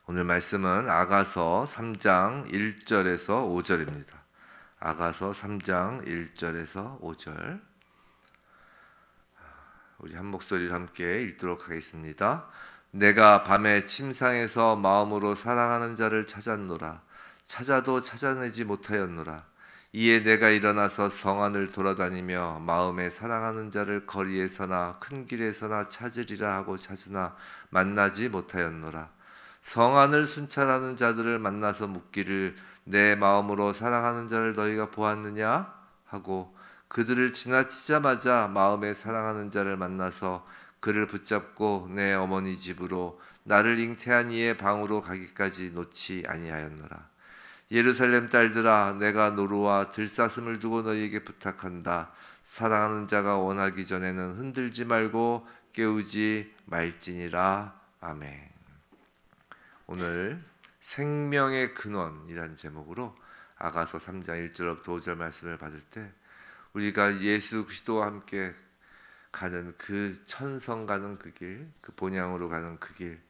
오늘 말씀은 아가서 3장 1절에서 5절입니다. 아가서 3장 1절에서 5절. 우리 한 목소리로 함께 읽도록 하겠습니다. 내가 밤에 침상에서 마음으로 사랑하는 자를 찾았노라. 찾아도 찾아내지 못하였노라. 이에 내가 일어나서 성안을 돌아다니며 마음에 사랑하는 자를 거리에서나 큰 길에서나 찾으리라 하고 찾으나 만나지 못하였노라. 성안을 순찰하는 자들을 만나서 묻기를 내 마음으로 사랑하는 자를 너희가 보았느냐 하고 그들을 지나치자마자 마음에 사랑하는 자를 만나서 그를 붙잡고 내 어머니 집으로 나를 잉태한 이의 방으로 가기까지 놓지 아니하였노라. 예루살렘 딸들아, 내가 노루와 들사슴을 두고 너희에게 부탁한다. 사랑하는 자가 원하기 전에는 흔들지 말고 깨우지 말지니라. 아멘. 오늘 생명의 근원이라는 제목으로 아가서 3장 1절부터 5절 말씀을 받을 때 우리가 예수 그리스도와 함께 가는 그 천성 가는 그 길, 그 본향으로 가는 그 길,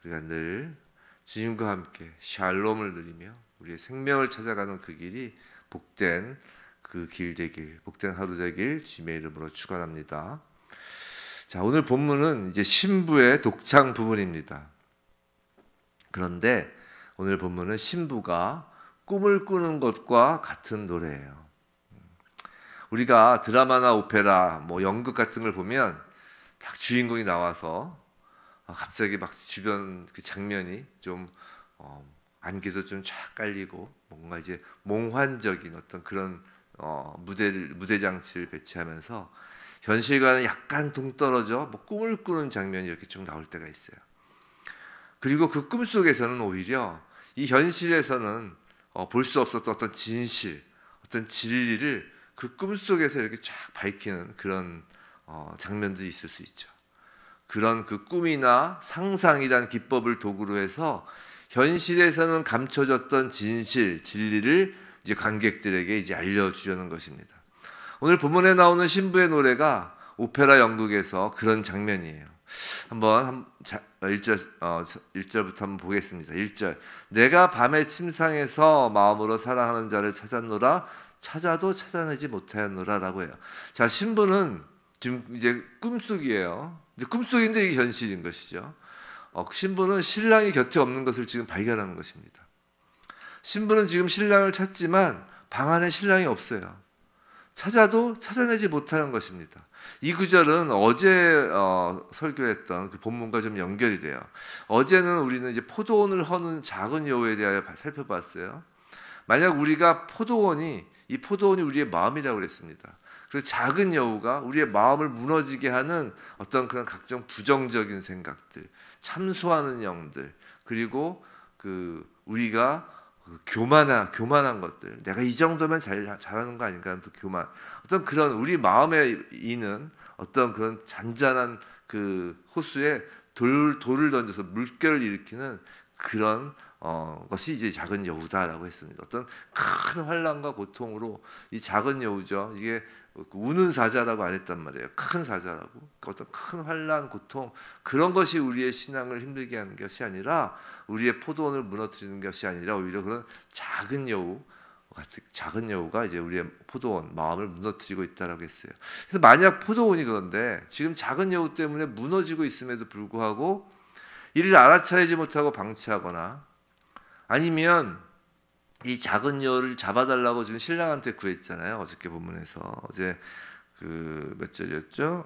우리가 늘 주님과 함께 샬롬을 누리며 우리의 생명을 찾아가는 그 길이 복된 그 길 되길, 복된 하루 되길 주님의 이름으로 축원합니다. 자, 오늘 본문은 이제 신부의 독창 부분입니다. 그런데 오늘 본문은 신부가 꿈을 꾸는 것과 같은 노래예요. 우리가 드라마나 오페라, 연극 같은 걸 보면 딱 주인공이 나와서 갑자기 막 주변 그 장면이 좀 안개도 좀 쫙 깔리고 뭔가 이제 몽환적인 어떤 그런 무대 장치를 배치하면서 현실과는 약간 동떨어져 꿈을 꾸는 장면이 이렇게 쭉 나올 때가 있어요. 그리고 그 꿈속에서는 오히려 이 현실에서는 볼 수 없었던 어떤 진실, 어떤 진리를 그 꿈속에서 이렇게 쫙 밝히는 그런 장면들이 있을 수 있죠. 그런 그 꿈이나 상상이라는 기법을 도구로 해서 현실에서는 감춰졌던 진실, 진리를 이제 관객들에게 이제 알려주려는 것입니다. 오늘 본문에 나오는 신부의 노래가 오페라 연극에서 그런 장면이에요. 한번 1절부터 한번 보겠습니다. 1절. 내가 밤에 침상에서 마음으로 사랑하는 자를 찾았노라. 찾아도 찾아내지 못하였노라 라고 해요. 자, 신부는 지금 이제 꿈속이에요. 꿈속인데 이게 현실인 것이죠. 신부는 신랑이 곁에 없는 것을 지금 발견하는 것입니다. 신부는 지금 신랑을 찾지만 방 안에 신랑이 없어요. 찾아도 찾아내지 못하는 것입니다. 이 구절은 어제 설교했던 그 본문과 좀 연결이 돼요. 어제는 우리는 이제 포도원을 허는 작은 여우에 대하여 살펴봤어요. 만약 우리가 이 포도원이 우리의 마음이라고 그랬습니다. 그래서 작은 여우가 우리의 마음을 무너지게 하는 어떤 그런 각종 부정적인 생각들, 참소하는 영들, 그리고 우리가 교만한 것들, 내가 이 정도면 잘하는 거 아닌가 하는 교만, 어떤 그런 우리 마음에 있는 어떤 그런 잔잔한 그 호수에 돌을 던져서 물결을 일으키는 그런 것이 이제 작은 여우다라고 했습니다. 어떤 큰 환난과 고통으로 이 작은 여우죠. 이게 우는 사자라고 안 했단 말이에요. 큰 사자라고. 어떤 큰 환난, 고통, 그런 것이 우리의 신앙을 힘들게 하는 것이 아니라, 우리의 포도원을 무너뜨리는 것이 아니라 오히려 그런 작은 여우가 이제 우리의 포도원, 마음을 무너뜨리고 있다라고 했어요. 그래서 만약 포도원이 그런데 지금 작은 여우 때문에 무너지고 있음에도 불구하고 이를 알아차리지 못하고 방치하거나, 아니면 이 작은 여우를 잡아달라고 지금 신랑한테 구했잖아요. 어저께 본문에서. 어제 몇 절이었죠?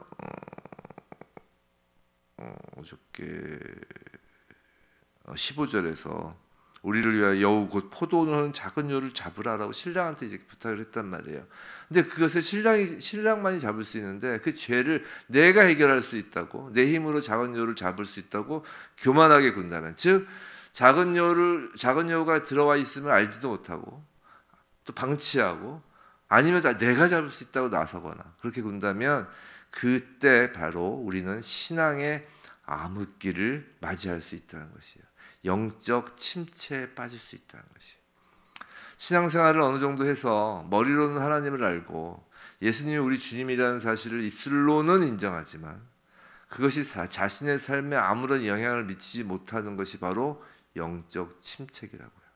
어저께 15절에서 우리를 위하여 여우 곧 포도원을 하는 작은 여우를 잡으라라고 신랑한테 이제 부탁을 했단 말이에요. 근데 그것을 신랑만이 잡을 수 있는데 그 죄를 내가 해결할 수 있다고, 내 힘으로 작은 여우를 잡을 수 있다고 교만하게 군다면, 즉 작은 여우가 들어와 있음을 알지도 못하고 또 방치하고, 아니면 내가 잡을 수 있다고 나서거나 그렇게 군다면, 그때 바로 우리는 신앙의 암흑기를 맞이할 수 있다는 것이에요. 영적 침체에 빠질 수 있다는 것이에요. 신앙생활을 어느 정도 해서 머리로는 하나님을 알고 예수님이 우리 주님이라는 사실을 입술로는 인정하지만 그것이 자신의 삶에 아무런 영향을 미치지 못하는 것이 바로 영적 침체기라고요.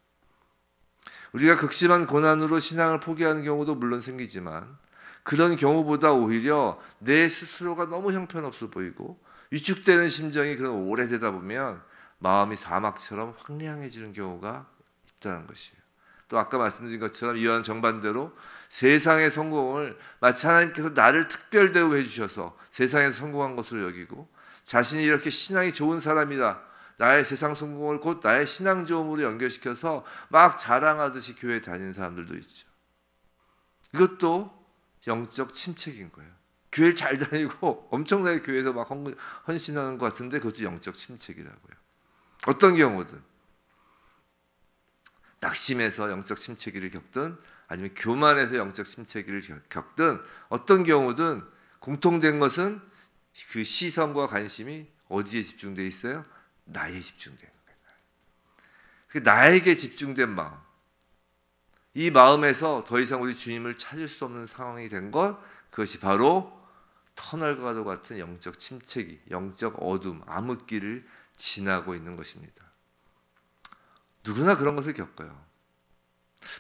우리가 극심한 고난으로 신앙을 포기하는 경우도 물론 생기지만 그런 경우보다 오히려 내 스스로가 너무 형편없어 보이고 위축되는 심정이 그런 오래되다 보면 마음이 사막처럼 황량해지는 경우가 있다는 것이에요. 또 아까 말씀드린 것처럼 이와는 정반대로 세상의 성공을 마치 하나님께서 나를 특별 대우해 주셔서 세상에서 성공한 것으로 여기고 자신이 이렇게 신앙이 좋은 사람이다, 나의 세상 성공을 곧 나의 신앙 좋음으로 연결시켜서 막 자랑하듯이 교회에 다니는 사람들도 있죠. 이것도 영적 침체인 거예요. 교회 잘 다니고 엄청나게 교회에서 막 헌신하는 것 같은데 그것도 영적 침체이라고요. 어떤 경우든 낙심해서 영적 침체기를 겪든 아니면 교만해서 영적 침체기를 겪든 어떤 경우든 공통된 것은 그 시선과 관심이 어디에 집중되어 있어요? 나에 집중된 거예요. 나에게 집중된 마음, 이 마음에서 더 이상 우리 주님을 찾을 수 없는 상황이 된 것, 그것이 바로 터널과도 같은 영적 침체기, 영적 어둠, 암흑기를 지나고 있는 것입니다. 누구나 그런 것을 겪어요.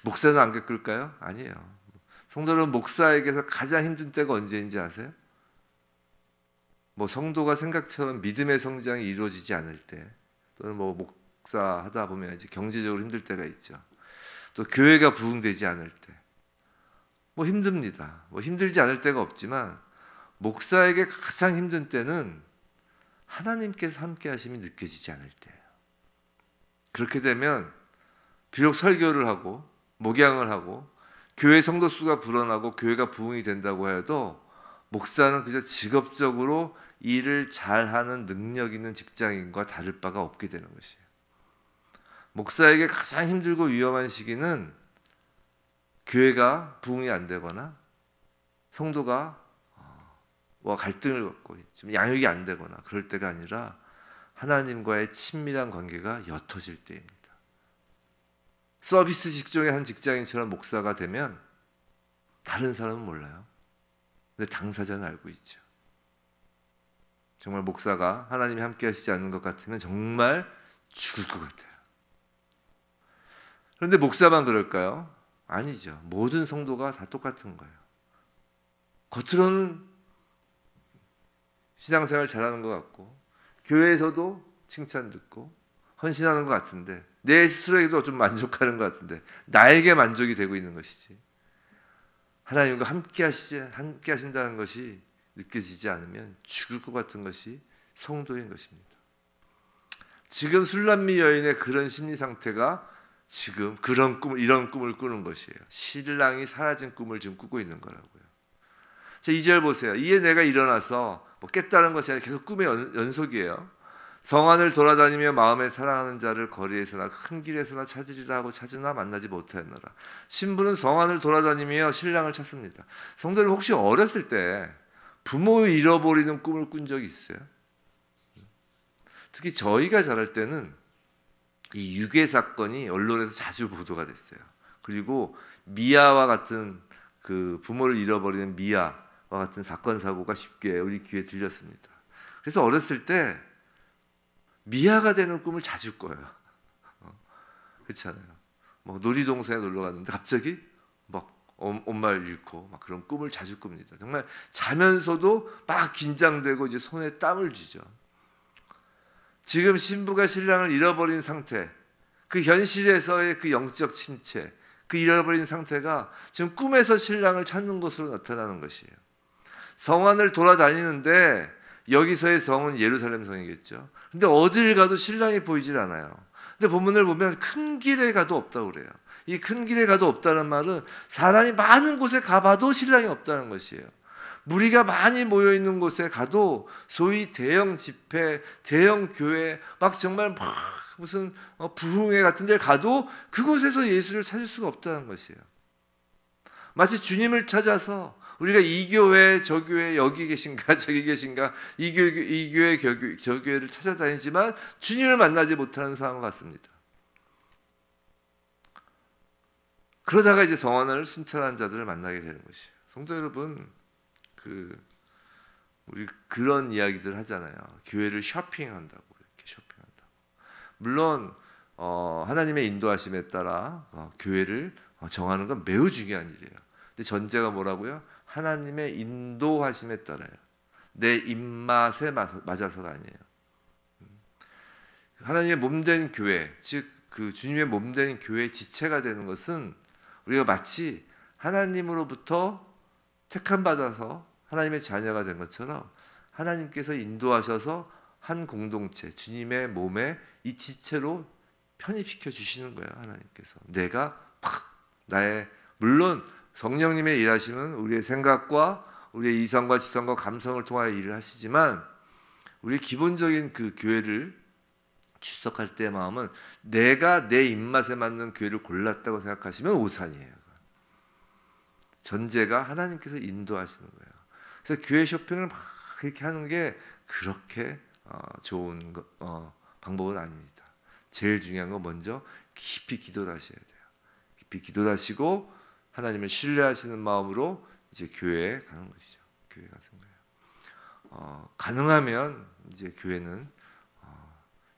목사는 안 겪을까요? 아니에요. 성도 여러분, 목사에게서 가장 힘든 때가 언제인지 아세요? 성도가 생각처럼 믿음의 성장이 이루어지지 않을 때, 또는 목사 하다 보면 이제 경제적으로 힘들 때가 있죠. 또 교회가 부흥되지 않을 때, 힘듭니다. 힘들지 않을 때가 없지만 목사에게 가장 힘든 때는 하나님께서 함께 하심이 느껴지지 않을 때예요. 그렇게 되면 비록 설교를 하고 목양을 하고 교회 성도 수가 불어나고 교회가 부흥이 된다고 해도 목사는 그저 직업적으로 일을 잘하는 능력 있는 직장인과 다를 바가 없게 되는 것이에요. 목사에게 가장 힘들고 위험한 시기는 교회가 부흥이 안 되거나 성도가 갈등을 겪고 지금 양육이 안 되거나 그럴 때가 아니라 하나님과의 친밀한 관계가 옅어질 때입니다. 서비스 직종의 한 직장인처럼 목사가 되면 다른 사람은 몰라요. 근데 당사자는 알고 있죠. 정말 목사가 하나님이 함께 하시지 않는 것 같으면 정말 죽을 것 같아요. 그런데 목사만 그럴까요? 아니죠. 모든 성도가 다 똑같은 거예요. 겉으로는 신앙생활 잘하는 것 같고 교회에서도 칭찬 듣고 헌신하는 것 같은데 내 스스로에게도 좀 만족하는 것 같은데 나에게 만족이 되고 있는 것이지 하나님과 함께 하신다는 것이 느껴지지 않으면 죽을 것 같은 것이 성도인 것입니다. 지금 술람미 여인의 그런 심리 상태가 지금 이런 꿈을 꾸는 것이에요. 신랑이 사라진 꿈을 지금 꾸고 있는 거라고요. 자, 2절 보세요. 이에 내가 일어나서 깼다는 것이 아니라 계속 꿈의 연속이에요. 성안을 돌아다니며 마음에 사랑하는 자를 거리에서나 큰 길에서나 찾으리라 하고 찾으나 만나지 못하였노라. 신부는 성안을 돌아다니며 신랑을 찾습니다. 성도들 혹시 어렸을 때 부모 잃어버리는 꿈을 꾼 적이 있어요? 특히 저희가 자랄 때는 이 유괴 사건이 언론에서 자주 보도가 됐어요. 그리고 미아와 같은 그 부모를 잃어버리는 미아와 같은 사건 사고가 쉽게 우리 귀에 들렸습니다. 그래서 어렸을 때 미아가 되는 꿈을 자주 꿔요. 그렇잖아요. 놀이동산에 놀러 갔는데 갑자기 엄마를 잃고 그런 꿈을 자주 꿉니다. 정말 자면서도 막 긴장되고 이제 손에 땀을 쥐죠. 지금 신부가 신랑을 잃어버린 상태, 그 현실에서의 그 영적 침체, 그 잃어버린 상태가 지금 꿈에서 신랑을 찾는 것으로 나타나는 것이에요. 성안을 돌아다니는데 여기서의 성은 예루살렘 성이겠죠. 근데 어디를 가도 신랑이 보이질 않아요. 근데 본문을 보면 큰 길에 가도 없다고 그래요. 이 큰 길에 가도 없다는 말은 사람이 많은 곳에 가봐도 신랑이 없다는 것이에요. 무리가 많이 모여 있는 곳에 가도 소위 대형 집회, 대형 교회, 정말 무슨 부흥회 같은 데 가도 그곳에서 예수를 찾을 수가 없다는 것이에요. 마치 주님을 찾아서 우리가 이 교회, 저 교회, 여기 계신가, 저기 계신가, 이 교회, 저 교회를 찾아다니지만 주님을 만나지 못하는 상황 같습니다. 그러다가 이제 성안을 순찰한 자들을 만나게 되는 것이에요. 성도 여러분, 우리 그런 이야기들 하잖아요. 교회를 쇼핑한다고, 이렇게 쇼핑한다고. 물론 하나님의 인도하심에 따라 교회를 정하는 건 매우 중요한 일이에요. 근데 전제가 뭐라고요? 하나님의 인도하심에 따라요. 내 입맛에 맞아서가 아니에요. 하나님의 몸된 교회, 즉 그 주님의 몸된 교회의 지체가 되는 것은 우리가 마치 하나님으로부터 택함 받아서 하나님의 자녀가 된 것처럼 하나님께서 인도하셔서 한 공동체, 주님의 몸에 이 지체로 편입시켜 주시는 거예요. 하나님께서 내가 나의, 물론 성령님의 일하심은 우리의 생각과 우리의 이성과 지성과 감성을 통하여 일을 하시지만 우리의 기본적인 그 교회를 출석할 때의 마음은 내가 내 입맛에 맞는 교회를 골랐다고 생각하시면 오산이에요. 전제가 하나님께서 인도하시는 거예요. 그래서 교회 쇼핑을 막 이렇게 하는 게 그렇게 좋은 방법은 아닙니다. 제일 중요한 건 먼저 깊이 기도를 하셔야 돼요. 깊이 기도를 하시고 하나님을 신뢰하시는 마음으로 이제 교회에 가는 것이죠. 교회에 가는 거예요. 가능하면 이제 교회는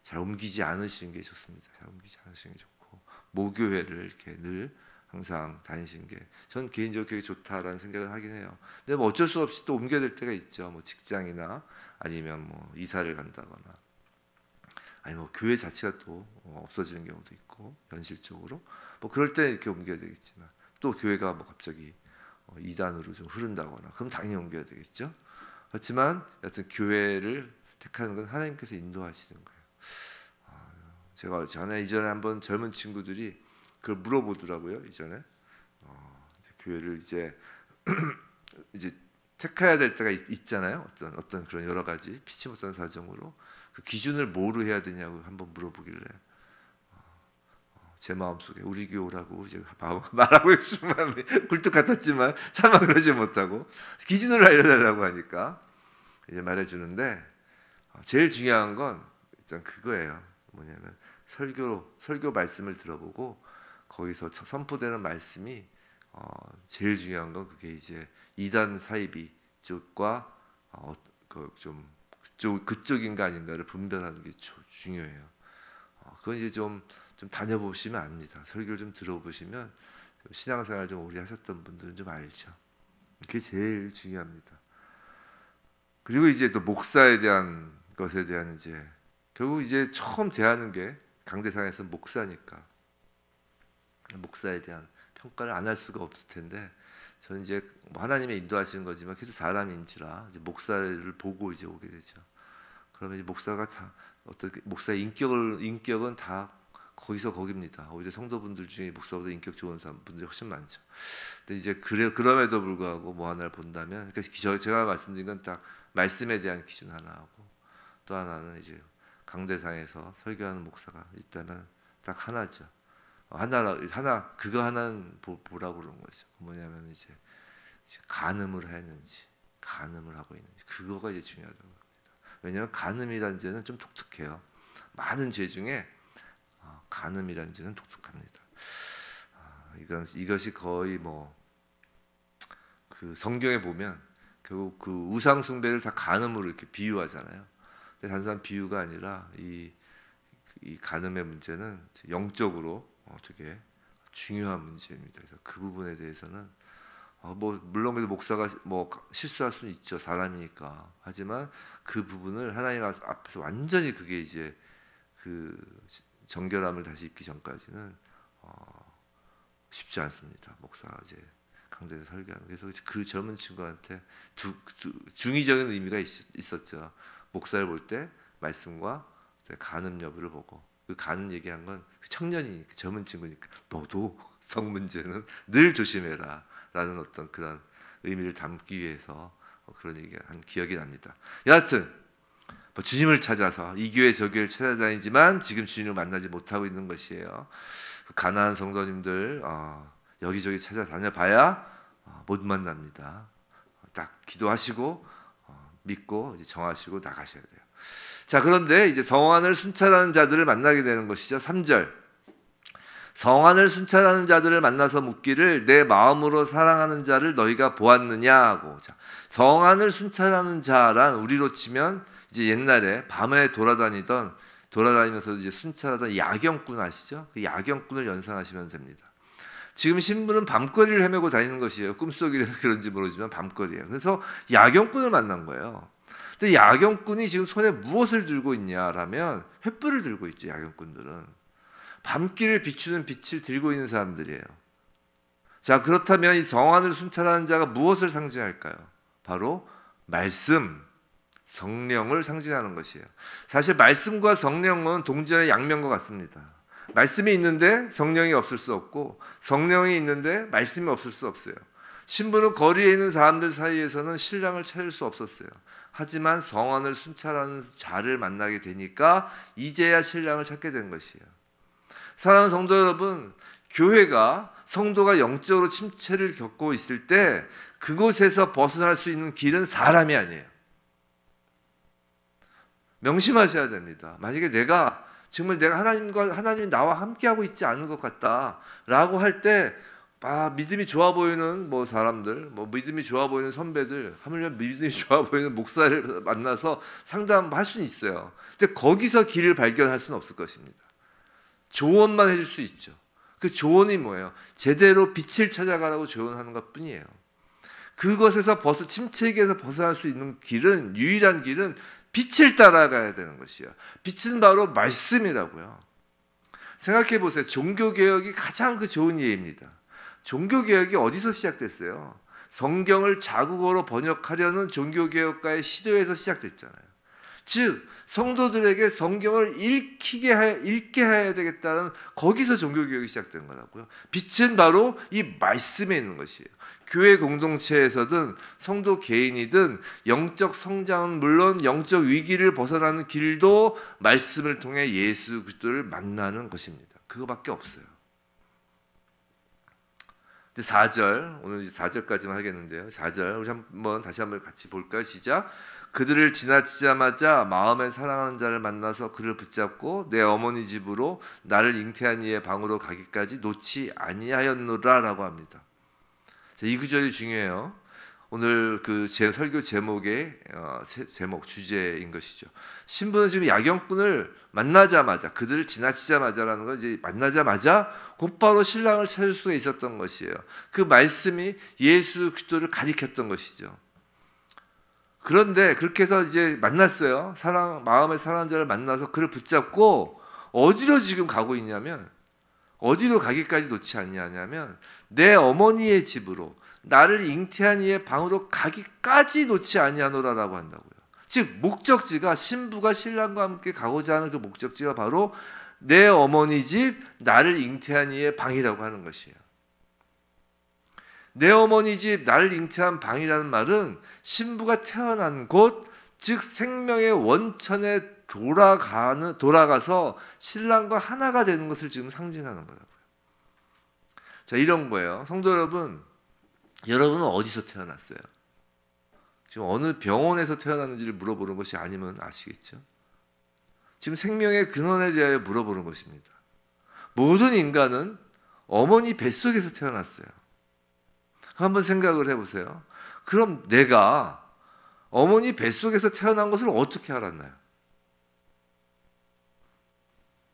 잘 옮기지 않으시는 게 좋습니다. 잘 옮기지 않으시는 게 좋고 모교회를 이렇게 늘 항상 다니시는 게 전 개인적으로 되게 좋다라는 생각을 하긴 해요. 근데 뭐 어쩔 수 없이 또 옮겨야 될 때가 있죠. 뭐 직장이나 아니면 뭐 이사를 간다거나 아니 뭐 교회 자체가 또 없어지는 경우도 있고 현실적으로 뭐 그럴 때 이렇게 옮겨야 되겠지만 또 교회가 뭐 갑자기 이단으로 좀 흐른다거나 그럼 당연히 옮겨야 되겠죠. 그렇지만 여튼 교회를 택하는 건 하나님께서 인도하시는 거예요. 제가 이전에 한번 젊은 친구들이 그걸 물어보더라고요. 이전에 교회를 이제 이제 택해야 될 때가 있잖아요. 어떤 그런 여러 가지 피치 못한 사정으로 그 기준을 뭐로 해야 되냐고 한번 물어보길래 제 마음속에 우리 교회라고 이제 말하고 싶은 마음이 굴뚝 같았지만 차마 그러지 못하고 기준을 알려달라고 하니까 이제 말해주는데 제일 중요한 건 일단 그거예요. 뭐냐면 설교 말씀을 들어보고 거기서 선포되는 말씀이 제일 중요한 건 그게 이제 이단 사이비 쪽과 좀 그쪽인가 아닌가를 분별하는 게 중요해요. 그건 이제 좀 다녀보시면 압니다. 설교를 좀 들어보시면 신앙생활 좀 오래 하셨던 분들은 좀 알죠. 그게 제일 중요합니다. 그리고 이제 또 목사에 대한 것에 대한 이제 결국 이제 처음 대하는 게 강대상에서 목사니까 목사에 대한 평가를 안 할 수가 없을 텐데 저는 이제 뭐 하나님의 인도하시는 거지만 계속 사람인지라 이제 목사를 보고 이제 오게 되죠. 그러면 이제 목사가 다 어떻게 목사의 인격은 다 거기서 거깁니다. 오히려 성도분들 중에 목사보다 인격 좋은 분들이 훨씬 많죠. 근데 이제 그럼에도 불구하고 뭐 하나를 본다면 그러니까 제가 말씀드린 건 딱 말씀에 대한 기준 하나하고 또 하나는 이제 강대상에서 설교하는 목사가 있다면 딱 하나죠. 그거 하나는 보라고 그런 거죠. 뭐냐면 이제 간음을 했는지, 간음을 하고 있는지, 그거가 이제 중요하다고 합니다. 왜냐하면 간음이라는 죄는 좀 독특해요. 많은 죄 중에 간음이라는 죄는 독특합니다. 이것이 거의 뭐 그 성경에 보면 결국 그 우상 숭배를 다 간음으로 이렇게 비유하잖아요. 근데 단순한 비유가 아니라 이 간음의 문제는 영적으로 되게 중요한 문제입니다. 그래서 그 부분에 대해서는 뭐 물론 목사가 뭐 실수할 수는 있죠. 사람이니까. 하지만 그 부분을 하나님 앞에서 완전히 그게 이제 그 정결함을 다시 입기 전까지는 쉽지 않습니다. 목사가 이제 강대에서 설교하는. 그래서 그 젊은 친구한테 중의적인 의미가 있었죠. 목사를 볼 때 말씀과 간음 여부를 보고 그 간음 얘기한 건 청년이니까 젊은 친구니까 너도 성 문제는 늘 조심해라 라는 어떤 그런 의미를 담기 위해서 그런 얘기한 기억이 납니다. 여하튼 뭐 주님을 찾아서 이 교회 저 교회를 찾아다니지만 지금 주님을 만나지 못하고 있는 것이에요. 가난한 성도님들 여기저기 찾아다녀봐야 못 만납니다. 딱 기도하시고 믿고 이제 정하시고 나가셔야 돼요. 자, 그런데 이제 성안을 순찰하는 자들을 만나게 되는 것이죠. 3절. 성안을 순찰하는 자들을 만나서 묻기를 내 마음으로 사랑하는 자를 너희가 보았느냐고. 자, 성안을 순찰하는 자란 우리로 치면 이제 옛날에 밤에 돌아다니던 돌아다니면서 이제 순찰하던 야경꾼 아시죠? 그 야경꾼을 연상하시면 됩니다. 지금 신부는 밤거리를 헤매고 다니는 것이에요. 꿈속이라서 그런지 모르지만 밤거리예요. 그래서 야경꾼을 만난 거예요. 근데 야경꾼이 지금 손에 무엇을 들고 있냐라면 횃불을 들고 있죠. 야경꾼들은 밤길을 비추는 빛을 들고 있는 사람들이에요. 자, 그렇다면 이 성안을 순찰하는 자가 무엇을 상징할까요? 바로 말씀, 성령을 상징하는 것이에요. 사실 말씀과 성령은 동전의 양면과 같습니다. 말씀이 있는데 성령이 없을 수 없고 성령이 있는데 말씀이 없을 수 없어요. 신부는 거리에 있는 사람들 사이에서는 신랑을 찾을 수 없었어요. 하지만 성안을 순찰하는 자를 만나게 되니까 이제야 신랑을 찾게 된 것이에요. 사랑하는 성도 여러분, 교회가 성도가 영적으로 침체를 겪고 있을 때 그곳에서 벗어날 수 있는 길은 사람이 아니에요. 명심하셔야 됩니다. 만약에 정말 내가 하나님이 나와 함께하고 있지 않은 것 같다라고 할 때, 믿음이 좋아 보이는 사람들, 믿음이 좋아 보이는 선배들, 하물며 믿음이 좋아 보이는 목사를 만나서 상담할 수는 있어요. 근데 거기서 길을 발견할 수는 없을 것입니다. 조언만 해줄 수 있죠. 그 조언이 뭐예요? 제대로 빛을 찾아가라고 조언하는 것 뿐이에요. 그것에서 침체기에서 벗어날 수 있는 길은, 유일한 길은 빛을 따라가야 되는 것이에요. 빛은 바로 말씀이라고요. 생각해 보세요. 종교개혁이 가장 좋은 예입니다. 종교개혁이 어디서 시작됐어요? 성경을 자국어로 번역하려는 종교개혁가의 시도에서 시작됐잖아요. 즉 성도들에게 성경을 읽게 해야 되겠다는 거기서 종교개혁이 시작된 거라고요. 빛은 바로 이 말씀에 있는 것이에요. 교회 공동체에서든 성도 개인이든 영적 성장은 물론 영적 위기를 벗어나는 길도 말씀을 통해 예수 그리스도를 만나는 것입니다. 그거밖에 없어요. 4절, 오늘 4절까지만 하겠는데요. 4절 우리 다시 한번 같이 볼까요? 시작. 그들을 지나치자마자 마음에 사랑하는 자를 만나서 그를 붙잡고 내 어머니 집으로 나를 잉태한 이의 방으로 가기까지 놓지 아니하였노라라고 합니다. 자, 이 구절이 중요해요. 오늘 제 설교 제목의 주제인 것이죠. 신부는 지금 야경꾼을 만나자마자, 그들을 지나치자마자라는 건 이제 만나자마자 곧바로 신랑을 찾을 수가 있었던 것이에요. 그 말씀이 예수 그리스도를 가리켰던 것이죠. 그런데 그렇게 해서 이제 만났어요. 마음에 사랑하는 자를 만나서 그를 붙잡고 어디로 지금 가고 있냐면, 어디로 가기까지 놓지 않냐면 내 어머니의 집으로, 나를 잉태한 이의 방으로 가기까지 놓지 아니하노라라고 한다고요. 즉 목적지가, 신부가 신랑과 함께 가고자 하는 그 목적지가 바로 내 어머니 집, 나를 잉태한 이의 방이라고 하는 것이에요. 내 어머니 집, 나를 잉태한 방이라는 말은 신부가 태어난 곳, 즉 생명의 원천에 돌아가서 신랑과 하나가 되는 것을 지금 상징하는 거라고요. 자, 이런 거예요. 성도 여러분, 여러분은 어디서 태어났어요? 지금 어느 병원에서 태어났는지를 물어보는 것이 아니면 아시겠죠? 지금 생명의 근원에 대하여 물어보는 것입니다. 모든 인간은 어머니 뱃속에서 태어났어요. 한번 생각을 해보세요. 그럼 내가 어머니 뱃속에서 태어난 것을 어떻게 알았나요?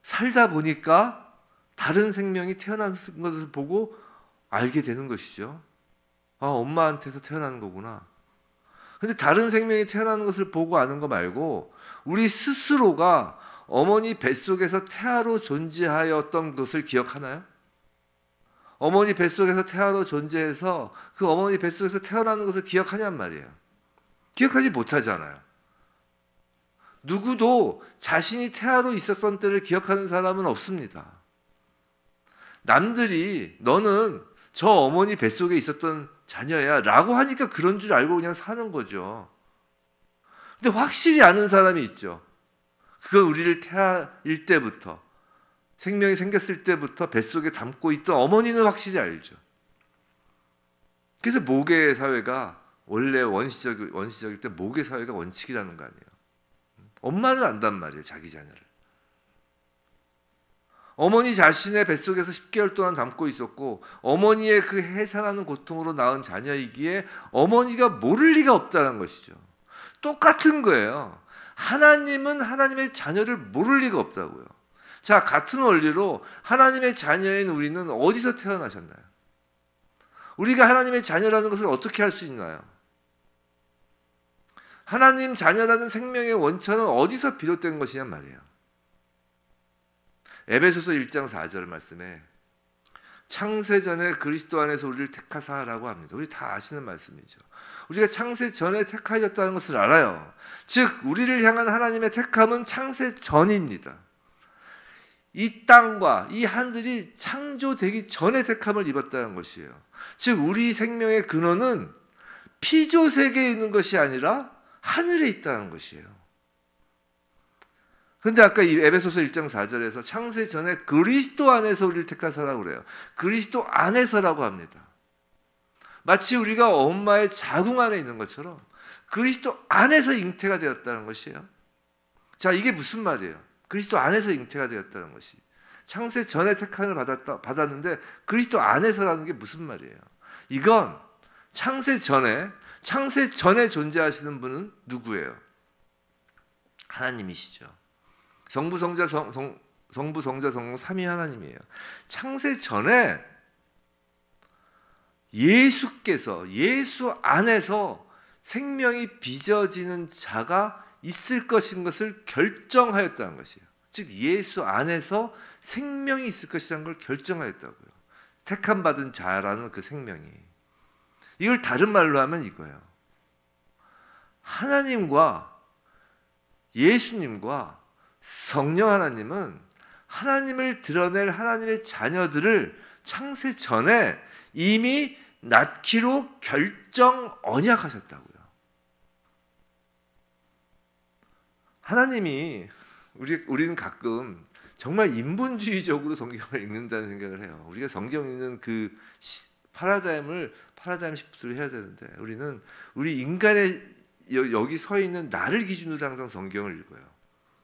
살다 보니까 다른 생명이 태어난 것을 보고 알게 되는 것이죠. 엄마한테서 태어나는 거구나. 근데 다른 생명이 태어나는 것을 보고 아는 거 말고 우리 스스로가 어머니 뱃속에서 태아로 존재하였던 것을 기억하나요? 어머니 뱃속에서 태아로 존재해서 그 어머니 뱃속에서 태어나는 것을 기억하냔 말이에요. 기억하지 못하잖아요. 누구도 자신이 태아로 있었던 때를 기억하는 사람은 없습니다. 남들이 너는 저 어머니 뱃속에 있었던 자녀야 라고 하니까 그런 줄 알고 그냥 사는 거죠. 근데 확실히 아는 사람이 있죠. 그건 우리를 태아일 때부터, 생명이 생겼을 때부터 뱃속에 담고 있던 어머니는 확실히 알죠. 그래서 모계 사회가 원래 원시적일 때 모계 사회가 원칙이라는 거 아니에요. 엄마는 안단 말이에요, 자기 자녀를. 어머니 자신의 뱃속에서 10개월 동안 담고 있었고 어머니의 그 해산하는 고통으로 낳은 자녀이기에 어머니가 모를 리가 없다는 것이죠. 똑같은 거예요. 하나님은 하나님의 자녀를 모를 리가 없다고요. 자, 같은 원리로 하나님의 자녀인 우리는 어디서 태어나셨나요? 우리가 하나님의 자녀라는 것을 어떻게 할 수 있나요? 하나님 자녀라는 생명의 원천은 어디서 비롯된 것이냐 말이에요. 에베소서 1장 4절 말씀에 창세전에 그리스도 안에서 우리를 택하사라고 합니다. 우리 다 아시는 말씀이죠. 우리가 창세전에 택하셨다는 것을 알아요. 즉 우리를 향한 하나님의 택함은 창세전입니다. 이 땅과 이 하늘이 창조되기 전에 택함을 입었다는 것이에요. 즉 우리 생명의 근원은 피조세계에 있는 것이 아니라 하늘에 있다는 것이에요. 그런데 아까 이 에베소서 1장 4절에서 창세 전에 그리스도 안에서 우리를 택하사라고 그래요. 그리스도 안에서라고 합니다. 마치 우리가 엄마의 자궁 안에 있는 것처럼 그리스도 안에서 잉태가 되었다는 것이에요. 자, 이게 무슨 말이에요? 그리스도 안에서 잉태가 되었다는 것이. 창세 전에 택함을 받았는데 그리스도 안에서라는 게 무슨 말이에요? 이건 창세 전에 존재하시는 분은 누구예요? 하나님이시죠. 성부, 성자, 성령 삼위 하나님이에요. 창세 전에 예수께서 예수 안에서 생명이 빚어지는 자가 있을 것인 것을 결정하였다는 것이에요. 즉 예수 안에서 생명이 있을 것이라는 걸 결정하였다고요. 택함 받은 자라는 그 생명이. 이걸 다른 말로 하면 이거예요. 하나님과 예수님과 성령 하나님은 하나님을 드러낼 하나님의 자녀들을 창세 전에 이미 낳기로 결정 언약하셨다고요. 하나님이 우리는 가끔 정말 인본주의적으로 성경을 읽는다는 생각을 해요. 우리가 성경 읽는 그 파라다임 시프트를 해야 되는데 우리 인간의 여기 서 있는 나를 기준으로 항상 성경을 읽어요.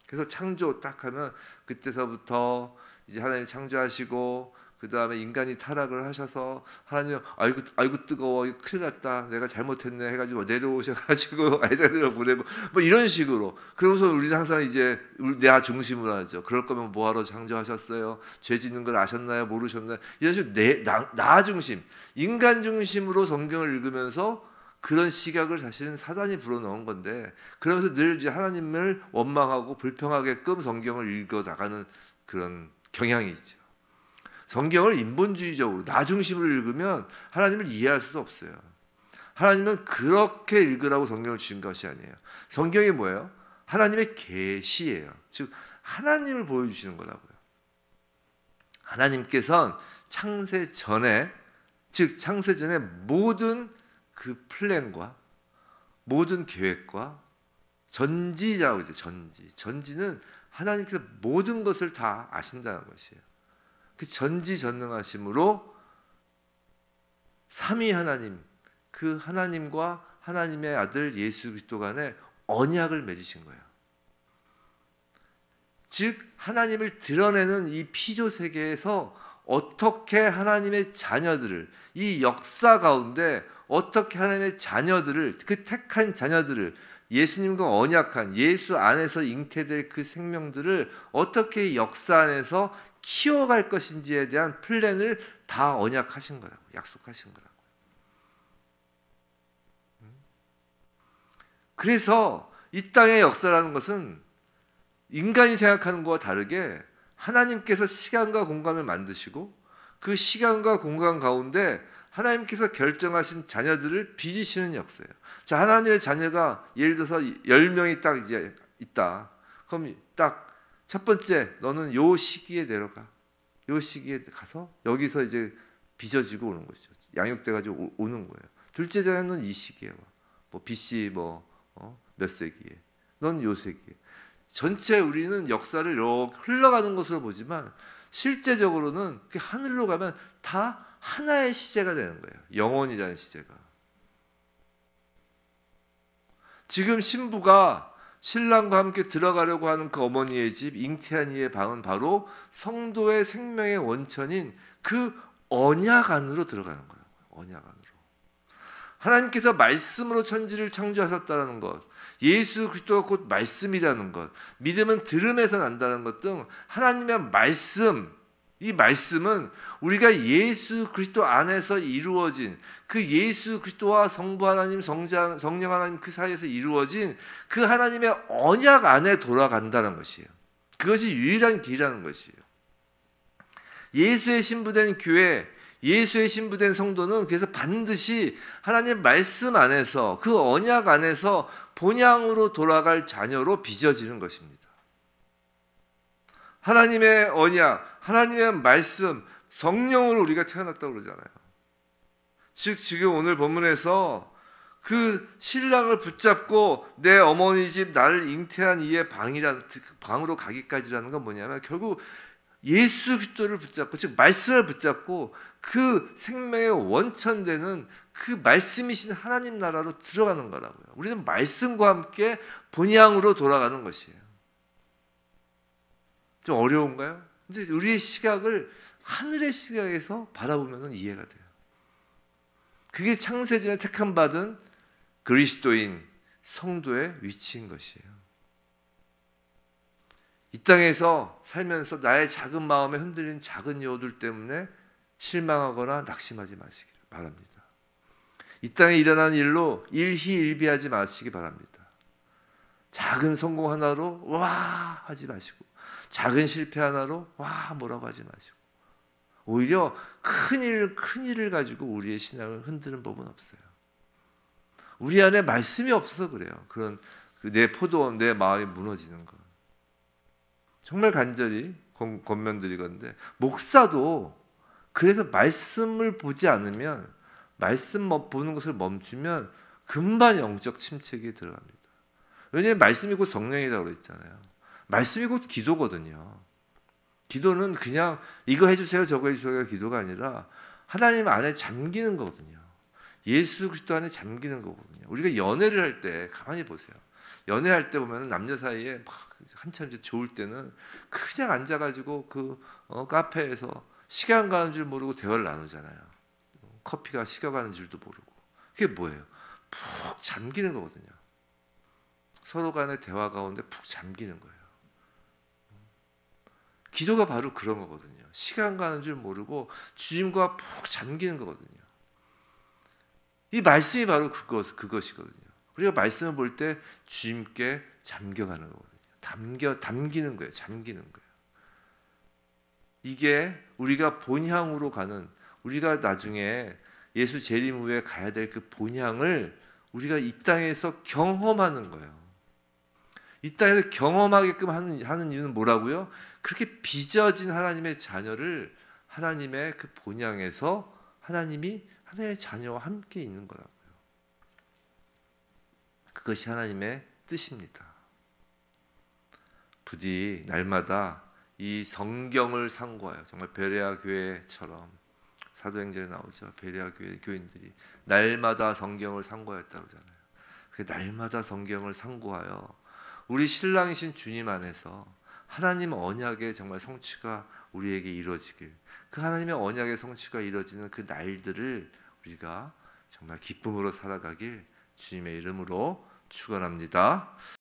그래서 창조 딱 하면 그때서부터 이제 하나님 창조하시고 그 다음에 인간이 타락을 하셔서 하나님 아이고 뜨거워 큰일 났다 내가 잘못했네 해가지고 내려오셔가지고 아이들을 보내고 뭐 이런 식으로. 그러면서 우리는 항상 이제 나 중심으로 하죠. 그럴 거면 뭐하러 창조하셨어요? 죄 짓는 걸 아셨나요? 모르셨나요? 이런 식으로 나 중심, 인간 중심으로 성경을 읽으면서 그런 시각을 사실은 사단이 불어넣은 건데, 그러면서 늘 이제 하나님을 원망하고 불평하게끔 성경을 읽어 나가는 그런 경향이 있죠. 성경을 인본주의적으로 나 중심으로 읽으면 하나님을 이해할 수도 없어요. 하나님은 그렇게 읽으라고 성경을 주신 것이 아니에요. 성경이 뭐예요? 하나님의 계시예요. 즉 하나님을 보여주시는 거라고요. 하나님께서는 창세 전에 모든 그 플랜과 모든 계획과 전지라고 하죠. 전지는 하나님께서 모든 것을 다 아신다는 것이에요. 그 전지전능하심으로 삼위 하나님, 그 하나님과 하나님의 아들 예수 그리스도 간에 언약을 맺으신 거예요. 즉 하나님을 드러내는 이 피조 세계에서 어떻게 하나님의 자녀들을, 이 역사 가운데 어떻게 하나님의 자녀들을, 그 택한 자녀들을, 예수님과 언약한 예수 안에서 잉태될 그 생명들을 어떻게 역사 안에서 키워갈 것인지에 대한 플랜을 다 언약하신 거라고, 약속하신 거라고. 그래서 이 땅의 역사라는 것은 인간이 생각하는 것과 다르게 하나님께서 시간과 공간을 만드시고 그 시간과 공간 가운데 하나님께서 결정하신 자녀들을 빚으시는 역사예요. 자, 하나님의 자녀가 예를 들어서 10명이 딱 이제 있다. 그럼 딱 첫 번째, 너는 요 시기에 내려가. 요 시기에 가서 여기서 이제 빚어지고 오는 것이죠. 양육돼가지고 오는 거예요. 둘째 자녀는 이 시기에 와. 뭐 BC 몇 세기에. 넌 요 세기에. 전체 우리는 역사를 이렇게 흘러가는 것으로 보지만 실제적으로는 그 하늘로 가면 다 하나의 시제가 되는 거예요. 영원이라는 시제가. 지금 신부가 신랑과 함께 들어가려고 하는 그 어머니의 집, 잉태한 이의 방은 바로 성도의 생명의 원천인 그 언약 안으로 들어가는 거예요. 언약 안으로. 하나님께서 말씀으로 천지를 창조하셨다는 것, 예수 그리스도가 곧 말씀이라는 것, 믿음은 들음에서 난다는 것 등 하나님의 말씀, 이 말씀은 우리가 예수 그리스도 안에서 이루어진 그 예수 그리스도와 성부 하나님, 성령 하나님 그 사이에서 이루어진 그 하나님의 언약 안에 돌아간다는 것이에요. 그것이 유일한 길이라는 것이에요. 예수의 신부된 교회, 예수의 신부된 성도는 그래서 반드시 하나님 말씀 안에서 그 언약 안에서 본향으로 돌아갈 자녀로 빚어지는 것입니다. 하나님의 언약, 하나님의 말씀, 성령으로 우리가 태어났다고 그러잖아요. 즉 지금 오늘 본문에서 그 신랑을 붙잡고 내 어머니 집 나를 잉태한 이의 방으로 가기까지라는 건 뭐냐면 결국 예수 그리스도를 붙잡고, 즉 말씀을 붙잡고 그 생명의 원천되는 그 말씀이신 하나님 나라로 들어가는 거라고요. 우리는 말씀과 함께 본향으로 돌아가는 것이에요. 좀 어려운가요? 근데 우리의 시각을 하늘의 시각에서 바라보면 이해가 돼요. 그게 창세전에 택함 받은 그리스도인 성도의 위치인 것이에요. 이 땅에서 살면서 나의 작은 마음에 흔들린 작은 여우들 때문에 실망하거나 낙심하지 마시기 바랍니다. 이 땅에 일어나는 일로 일희일비하지 마시기 바랍니다. 작은 성공 하나로 와 하지 마시고, 작은 실패 하나로 와 뭐라고 하지 마시고, 오히려 큰 일을 가지고 우리의 신앙을 흔드는 법은 없어요. 우리 안에 말씀이 없어서 그래요. 그런 내 포도원, 내 마음이 무너지는 것. 정말 간절히 권면드리건데, 목사도 그래서 말씀을 보지 않으면, 말씀 보는 것을 멈추면 금방 영적 침체기에 들어갑니다. 왜냐하면 말씀이 곧 성령이라고 그랬잖아요. 말씀이 곧 기도거든요. 기도는 그냥 이거 해주세요 저거 해주세요가 기도가 아니라 하나님 안에 잠기는 거거든요. 예수 그리스도 안에 잠기는 거거든요. 우리가 연애를 할 때 가만히 보세요. 연애할 때 보면 남녀 사이에 막 한참 이제 좋을 때는 그냥 앉아가지고 그 카페에서 시간 가는 줄 모르고 대화를 나누잖아요. 커피가 식어가는 줄도 모르고. 그게 뭐예요? 푹 잠기는 거거든요. 서로 간의 대화 가운데 푹 잠기는 거예요. 기도가 바로 그런 거거든요. 시간 가는 줄 모르고 주님과 푹 잠기는 거거든요. 이 말씀이 바로 그것이거든요. 우리가 말씀을 볼 때 주님께 잠겨가는 거거든요. 담기는 거예요. 잠기는 거예요. 이게 우리가 본향으로 가는, 우리가 나중에 예수 재림 후에 가야 될 그 본향을 우리가 이 땅에서 경험하는 거예요. 이 땅에서 경험하게끔 하는 이유는 뭐라고요? 그렇게 빚어진 하나님의 자녀를 하나님의 그 본향에서 하나님의 자녀와 함께 있는 거라고요. 그것이 하나님의 뜻입니다. 부디 날마다 이 성경을 상고하여, 정말 베레아 교회처럼 사도행전에 나오죠. 베레아 교회 교인들이 날마다 성경을 상고하였다고 그러잖아요. 날마다 성경을 상고하여 우리 신랑이신 주님 안에서 하나님 언약의 정말 성취가 우리에게 이루어지길, 그 하나님의 언약의 성취가 이루어지는 그 날들을 우리가 정말 기쁨으로 살아가길 주님의 이름으로 축원합니다.